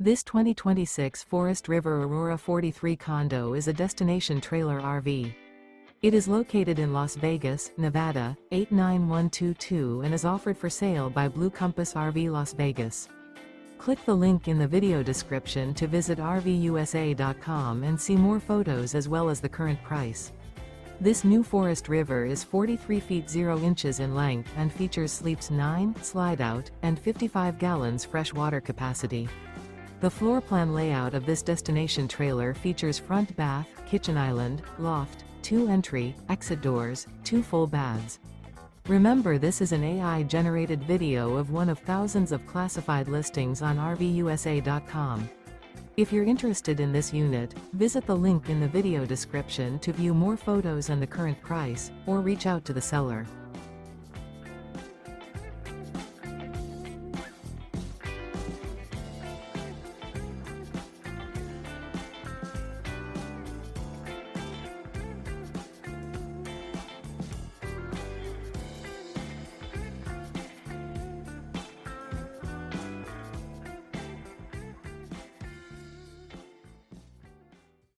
This 2026 Forest River Aurora 43 condo is a destination trailer RV. It is located in Las Vegas, Nevada, 89122 and is offered for sale by Blue Compass RV Las Vegas. Click the link in the video description to visit RVUSA.com and see more photos as well as the current price. This new Forest River is 43 feet 0 inches in length and features sleeps 9, slide-out, and 55 gallons fresh water capacity. The floor plan layout of this destination trailer features front bath, kitchen island, loft, 2 entry, exit doors, 2 full baths. Remember, this is an AI-generated video of one of thousands of classified listings on RVUSA.com. If you're interested in this unit, visit the link in the video description to view more photos and the current price, or reach out to the seller.